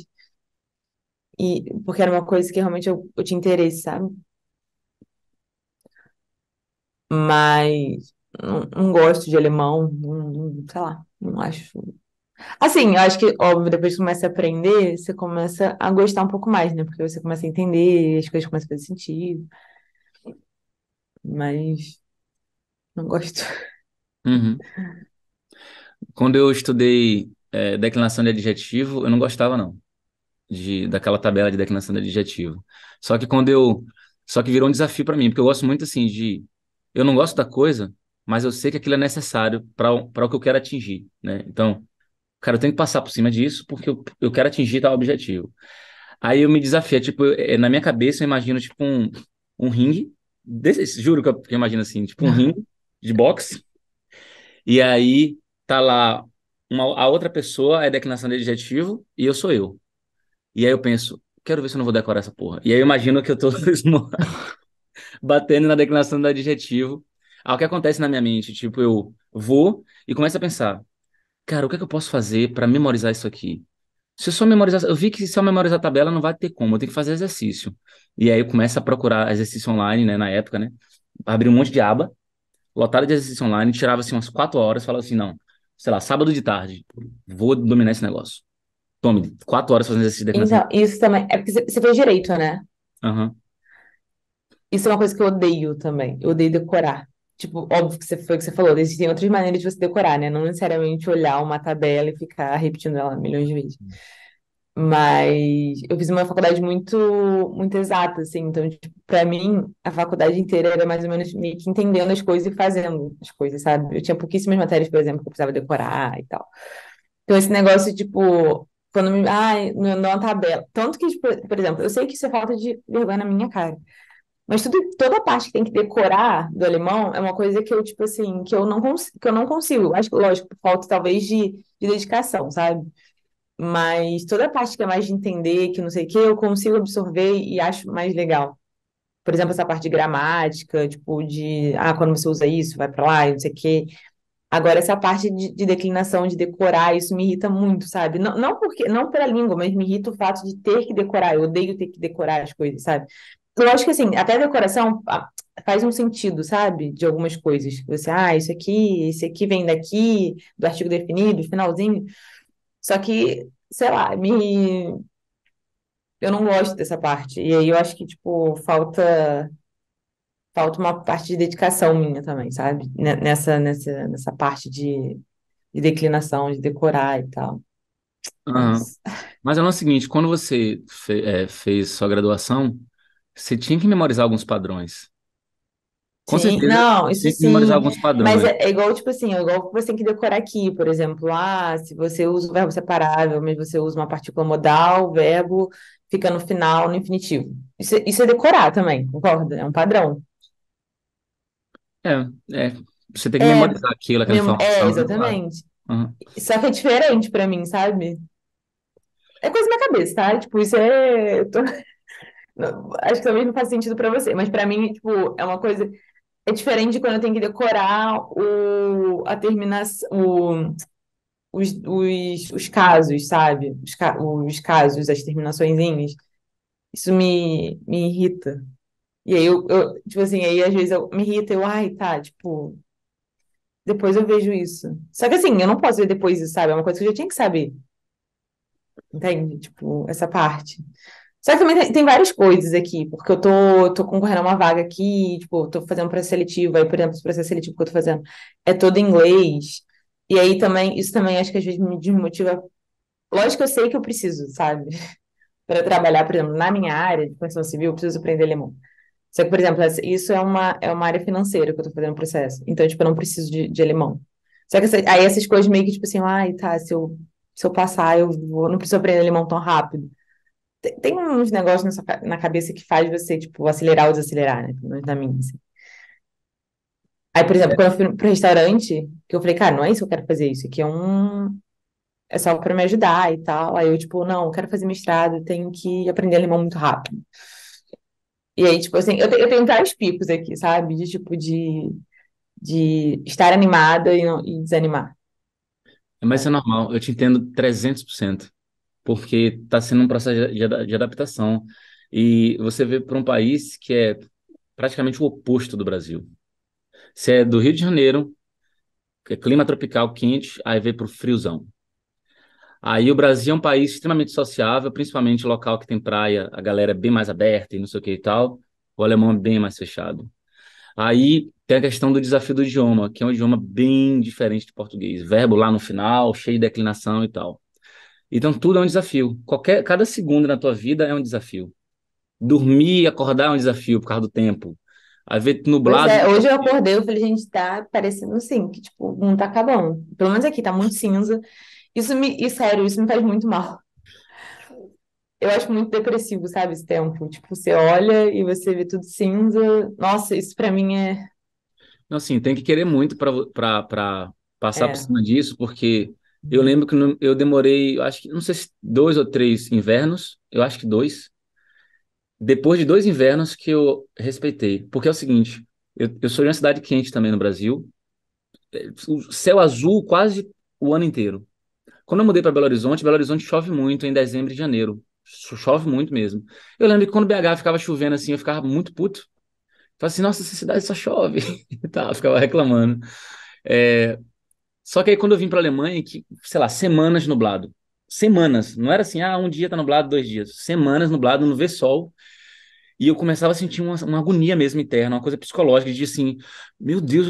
Porque era uma coisa que realmente eu tinha interesse, sabe? Mas não gosto de alemão, sei lá, não acho. Assim, eu acho que, óbvio, depois que começa a aprender, você começa a gostar um pouco mais, né? Porque você começa a entender, as coisas começam a fazer sentido, mas não gosto. Uhum. Quando eu estudei declinação de adjetivo, eu não gostava, não, daquela tabela de declinação de adjetivo. Só que quando eu. Só que virou um desafio para mim, porque eu gosto muito, assim, de. Eu não gosto da coisa, mas eu sei que aquilo é necessário para o que eu quero atingir, né? Então, cara, eu tenho que passar por cima disso porque eu quero atingir tal objetivo. Aí eu me desafio, tipo, na minha cabeça eu imagino, tipo, um ringue, juro que eu imagino assim, tipo um ringue de boxe, e aí tá lá a outra pessoa é declinação de adjetivo e eu sou eu. E aí eu penso, quero ver se eu não vou decorar essa porra. E aí eu imagino que eu tô batendo na declinação do adjetivo. Aí o que acontece na minha mente? Tipo, eu vou e começo a pensar, cara, o que é que eu posso fazer para memorizar isso aqui? Se eu só memorizar, eu vi que se eu memorizar a tabela não vai ter como, eu tenho que fazer exercício. E aí eu começo a procurar exercício online, né, na época, né? Abri um monte de aba, lotada de exercício online, tirava assim umas 4 horas, falava assim, não, sei lá, sábado de tarde, vou dominar esse negócio. Tome, 4 horas fazendo exercício de declinação. Então, isso também. É porque você fez direito, né? Aham. Isso é uma coisa que eu odeio também. Eu odeio decorar. Tipo, óbvio que foi o que você falou, existem outras maneiras de você decorar, né? Não necessariamente olhar uma tabela e ficar repetindo ela milhões de vezes. Mas eu fiz uma faculdade muito, muito exata, assim. Então, tipo, pra mim, a faculdade inteira era mais ou menos meio que entendendo as coisas e fazendo as coisas, sabe? Eu tinha pouquíssimas matérias, por exemplo, que eu precisava decorar e tal. Então, esse negócio, tipo, quando me. Ai, numa tabela. Tanto que, tipo, por exemplo, eu sei que isso é falta de vergonha na minha cara. Mas toda a parte que tem que decorar do alemão é uma coisa que eu, tipo assim, que eu não consigo. Acho que, lógico, por falta talvez de dedicação, sabe? Mas toda a parte que é mais de entender, que não sei o que, eu consigo absorver e acho mais legal. Por exemplo, essa parte de gramática, tipo, quando você usa isso, vai pra lá e não sei o quê. Agora, essa parte de declinação, de decorar, isso me irrita muito, sabe? Não pela língua, mas me irrita o fato de ter que decorar. Eu odeio ter que decorar as coisas, sabe? Eu acho que, assim, até a decoração faz um sentido, sabe? De algumas coisas. Você, isso aqui vem daqui, do artigo definido, finalzinho. Só que, sei lá, eu não gosto dessa parte. E aí eu acho que, tipo, falta uma parte de dedicação minha também, sabe? Nessa parte de declinação, de decorar e tal. Aham. Mas, Mas é o seguinte, quando você fez sua graduação, você tinha que memorizar alguns padrões. Com sim, certeza, não, isso tinha que memorizar sim. alguns Mas padrões. é igual, tipo assim, é igual que você tem que decorar aqui, por exemplo. Se você usa o verbo separável, mas você usa uma partícula modal, o verbo fica no final, no infinitivo. Isso é decorar também, concorda? É um padrão. É, é, você tem que É, memorizar aquela informação. Claro. exatamente. Aham. Só que é diferente pra mim, sabe? É coisa da minha cabeça, tá? Tipo, acho que talvez não faça sentido pra você, mas pra mim, tipo, é uma coisa. É diferente de quando eu tenho que decorar a terminação, os casos, sabe? Os casos, as terminaçõezinhas. Isso me irrita. E aí tipo assim, aí às vezes me irrita, ai, tá, tipo, depois eu vejo isso. Só que assim, eu não posso ver depois isso, sabe? É uma coisa que eu já tinha que saber, entende? Tipo, essa parte. Só que também tem várias coisas aqui, porque tô concorrendo a uma vaga aqui, tipo, tô fazendo um processo seletivo, aí, por exemplo, esse processo seletivo que eu tô fazendo é todo em inglês. E aí também, isso também acho que às vezes me desmotiva. Lógico que eu sei que eu preciso, sabe? Para trabalhar, por exemplo, na minha área de construção civil, eu preciso aprender alemão. Só que, por exemplo, isso é uma área financeira que eu tô fazendo o processo. Então, tipo, eu não preciso de alemão. Só que aí essas coisas meio que, tipo assim, ai, tá, se eu passar, não preciso aprender alemão tão rápido. Tem uns negócios na cabeça que faz você, tipo, acelerar ou desacelerar, né? Pelo menos na minha, assim. Aí, por exemplo, quando eu fui pro restaurante, que eu falei, cara, não é isso que eu quero fazer, isso aqui é só pra me ajudar e tal. Aí eu, tipo, não, eu quero fazer mestrado, eu tenho que aprender alemão muito rápido. E aí, tipo assim, eu tenho vários picos aqui, sabe? De tipo, de estar animada e desanimar, Mas isso é sabe? normal, eu te entendo 300%, porque está sendo um processo de adaptação. E você vê para um país que é praticamente o oposto do Brasil. Você é do Rio de Janeiro, que é clima tropical quente, aí vem para o friozão. Aí o Brasil é um país extremamente sociável, principalmente local que tem praia, a galera é bem mais aberta e não sei o que e tal. O alemão é bem mais fechado. Aí tem a questão do desafio do idioma, que é um idioma bem diferente do português. Verbo lá no final, cheio de declinação e tal. Então tudo é um desafio. Cada segundo na tua vida é um desafio. Dormir e acordar é um desafio por causa do tempo. Aí ver Pois nublado. é, hoje eu acordei, eu falei, gente, tá parecendo assim, que tipo, não tá acabando. Pelo menos aqui, tá muito cinza. E sério, isso me faz muito mal. Eu acho muito depressivo, sabe, esse tempo. Tipo, você olha e você vê tudo cinza. Nossa, isso pra mim é, Não, assim, tem que querer muito para passar por é, cima disso, porque eu lembro que eu demorei, eu acho que, não sei se 2 ou 3 invernos, eu acho que 2, depois de 2 invernos que eu respeitei. Porque é o seguinte, eu sou de uma cidade quente também no Brasil, o céu azul quase o ano inteiro. Quando eu mudei para Belo Horizonte chove muito em dezembro e janeiro. Chove muito mesmo. Eu lembro que quando BH ficava chovendo assim, eu ficava muito puto. Falei assim, nossa, essa cidade só chove. E tal, eu ficava reclamando. É, Só que aí quando eu vim para a Alemanha, que, sei lá, semanas nublado. Semanas. Não era assim, um dia tá nublado, 2 dias. Semanas nublado, não vê sol. E eu começava a sentir uma agonia mesmo interna, uma coisa psicológica, de assim, meu Deus,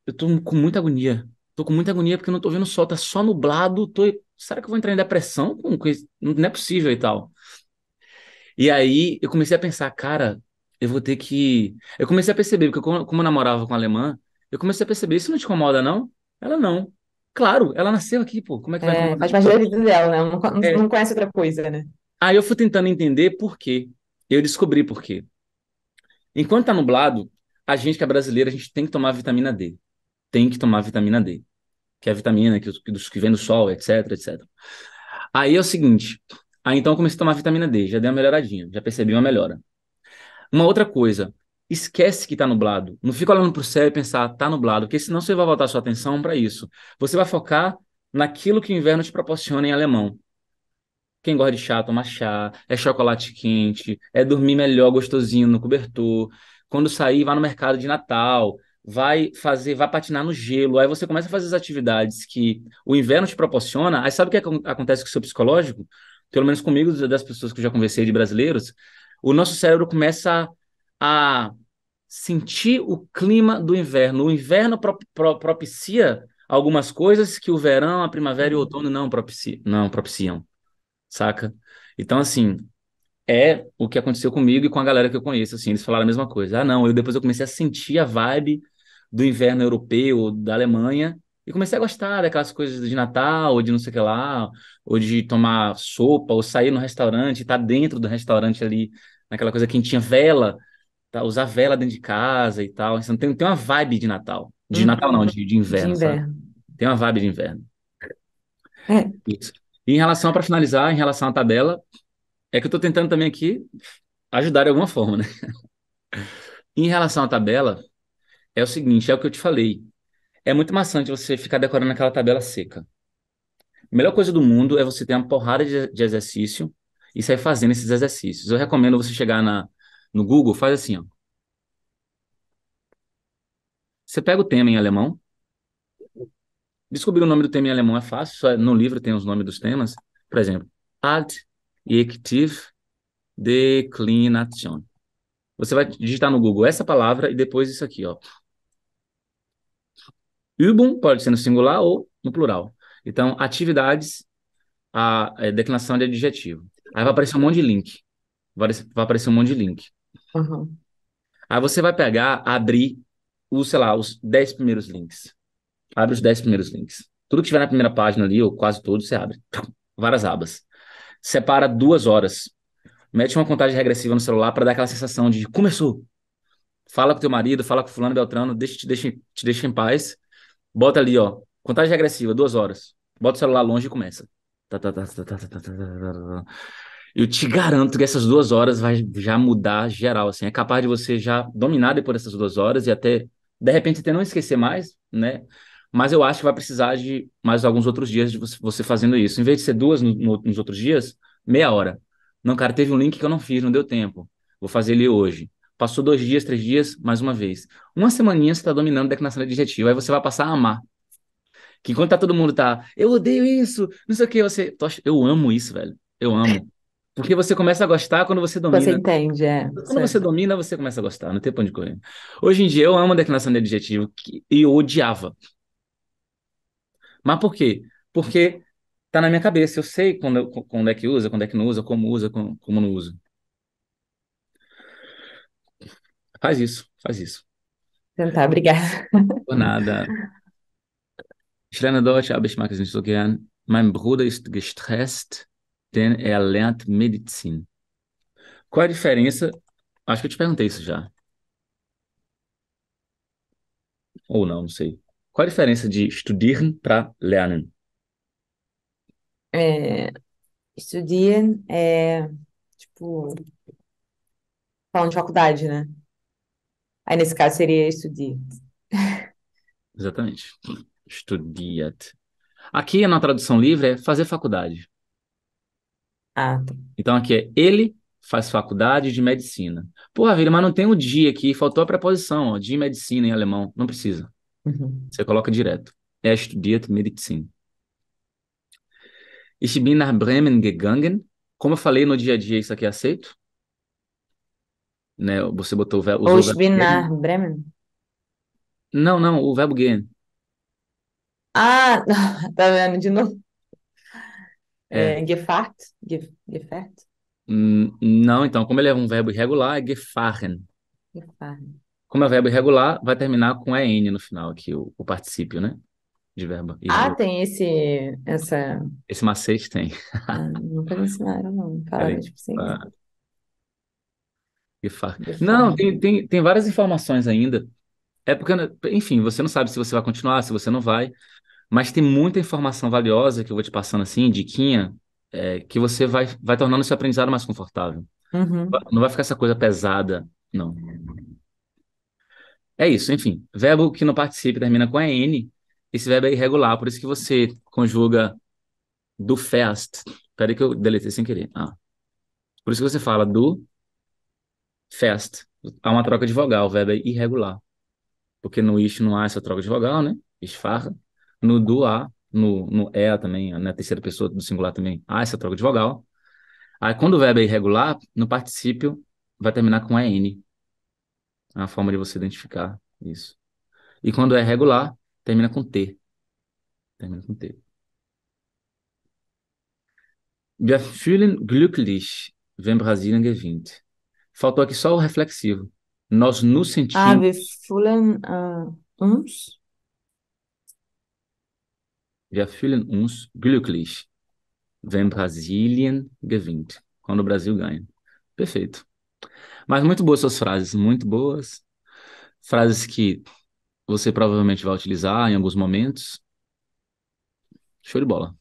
eu tô com muita agonia. Tô com muita agonia porque eu não tô vendo sol, tá só nublado. Será que eu vou entrar em depressão com isso? Não é possível e tal. E aí eu comecei a pensar, cara, eu vou ter que. Eu comecei a perceber, porque como eu namorava com a alemã, eu comecei a perceber, isso não te incomoda, não? Ela não. Claro, ela nasceu aqui, pô. Como é que vai incomodar? faz parte da vida dela, né? É. Não conhece outra coisa, né? Aí eu fui tentando entender por quê. Eu descobri por quê. Enquanto tá nublado, a gente que é brasileiro, a gente tem que tomar vitamina D. Tem que tomar vitamina D, que é a vitamina que vem do sol, etc, etc. Aí é o seguinte. Aí então eu comecei a tomar vitamina D, já dei uma melhoradinha, já percebi uma melhora. Uma outra coisa, esquece que tá nublado. Não fica olhando pro céu e pensar, tá nublado, porque senão você vai voltar sua atenção para isso. Você vai focar naquilo que o inverno te proporciona em alemão. Quem gosta de chá, toma chá, é chocolate quente, é dormir melhor, gostosinho no cobertor. Quando sair, vá no mercado de Natal, vai patinar no gelo. Aí você começa a fazer as atividades que o inverno te proporciona. Aí sabe o que acontece com o seu psicológico? Pelo menos comigo, das pessoas que eu já conversei de brasileiros, o nosso cérebro começa a sentir o clima do inverno. O inverno propicia algumas coisas que o verão, a primavera e o Hum. outono não propiciam, saca? Então, assim, é o que aconteceu comigo e com a galera que eu conheço, assim, eles falaram a mesma coisa. Ah, não, depois eu comecei a sentir a vibe do inverno europeu, da Alemanha, e comecei a gostar daquelas coisas de Natal, ou de não sei o que lá, ou de tomar sopa, ou sair no restaurante, estar dentro do restaurante ali, naquela coisa que tinha vela, tá? Usar vela dentro de casa e tal. Então, tem uma vibe de Natal. De Natal não, Uhum. de De inverno, sabe? inverno. Tem uma vibe de inverno. É, Isso. E em relação, para finalizar, em relação à tabela, é que eu estou tentando também aqui ajudar de alguma forma, né? Em relação à tabela, é o seguinte, é o que eu te falei. É muito maçante você ficar decorando aquela tabela seca. A melhor coisa do mundo é você ter uma porrada de exercício e sair fazendo esses exercícios. Eu recomendo você chegar no Google, faz assim, ó. Você pega o tema em alemão. Descobrir o nome do tema em alemão é fácil, no livro tem os nomes dos temas. Por exemplo, Adjektiv Deklination. Você vai digitar no Google essa palavra e depois isso aqui, ó. Übung pode ser no singular ou no plural. Então, atividades, declinação de adjetivo. Aí vai aparecer um monte de link. Vai aparecer um monte de link. Uhum. Aí você vai pegar, abrir sei lá, os 10 primeiros links. Abre os 10 primeiros links. Tudo que tiver na primeira página ali, ou quase todos, você abre. Várias abas. Separa 2 horas. Mete uma contagem regressiva no celular para dar aquela sensação de começou. Fala com teu marido, fala com fulano Beltrano, te deixa em paz. Bota ali, ó, contagem regressiva, 2 horas. Bota o celular longe e começa. Tá, tá, tá, tá, tá, tá, tá, tá, tá, tá. Eu te garanto que essas 2 horas vai já mudar geral, assim. É capaz de você já dominar depois dessas 2 horas e até, de repente, até não esquecer mais, né? Mas eu acho que vai precisar de mais alguns outros dias de você fazendo isso. Em vez de ser duas nos outros dias, meia hora. Não, cara, teve um link que eu não fiz, não deu tempo. Vou fazer ele hoje. Passou 2 dias, 3 dias, mais uma vez. Uma semaninha você está dominando a declinação de adjetivo, aí você vai passar a amar. Que enquanto tá todo mundo eu odeio isso, não sei o que, eu amo isso, velho. Eu amo. Porque você começa a gostar quando você Você domina. entende, é, Quando você certo. domina, você começa a gostar, não tem pra onde correr. Hoje em dia eu amo a declinação de adjetivo e eu odiava. Mas por quê? Porque tá na minha cabeça, eu sei quando é que usa, quando é que não usa, como não usa. Faz isso, faz isso. Tentar, obrigada. Por nada. Ich lerne Deutsch, aber ich mag es nicht so gern. Mein Bruder ist gestresst, denn er lernt Medizin. Qual é a diferença? Acho que eu te perguntei isso já. Ou não, não sei. Qual é a diferença de studieren para lernen? É, estudien é, tipo, falando de faculdade, né? Aí nesse caso seria estudie. Exatamente. Studiert. Aqui na tradução livre é fazer faculdade. Ah, tá. Então aqui é ele faz faculdade de medicina. Pô, Vila, mas não tem o de aqui, faltou a preposição, ó, de medicina em alemão. Não precisa. Uhum. Você coloca direto. Er studiert Medizin. Ich bin nach Bremen gegangen. Como eu falei no dia a dia, isso aqui é aceito? Né? Você Ou usou o verbo Spinar gehen? Bremen? Não, não, o verbo gehen. Ah, tá vendo de novo? É. É, Gefahrt? Gefährt? Não, então, como ele é um verbo irregular, é gefahren. Gefahrt. Como é verbo irregular, vai terminar com EN no final aqui, o particípio, né? De verbo Ah, irregular. tem essa. Esse macete tem. Ah, nunca me ensinaram, não. Falaram, Peraí. tipo assim, Ah, Não, Gefahrt. tem várias informações ainda. É porque, enfim, você não sabe se você vai continuar, se você não vai, mas tem muita informação valiosa que eu vou te passando assim, diquinha, que você vai tornando o seu aprendizado mais confortável. Uhum. Não vai ficar essa coisa pesada, não. É isso, enfim. Verbo que no participe termina com EN, esse verbo é irregular, por isso que você conjuga do fast. Peraí que eu deletei sem querer. Por isso que você fala do fast. Há uma troca de vogal, o verbo é irregular. Porque no ish não há essa troca de vogal, né? Isfarra. No do há, no é também, na terceira pessoa do singular também há essa troca de vogal. Aí quando o verbo é irregular, no particípio vai terminar com EN. É uma forma de você identificar isso. E quando é regular, termina com T. Termina com T. Wir fühlen glücklich, wenn Brasilien gewinnt. Faltou aqui só o reflexivo. Nós nos Ah, sentimos, wir fühlen uns. wir fühlen uns glücklich, wenn Brasilien gewinnt. Quando o Brasil ganha. Perfeito. Mas muito boas suas frases, muito boas. Frases que você provavelmente vai utilizar em alguns momentos. Show de bola.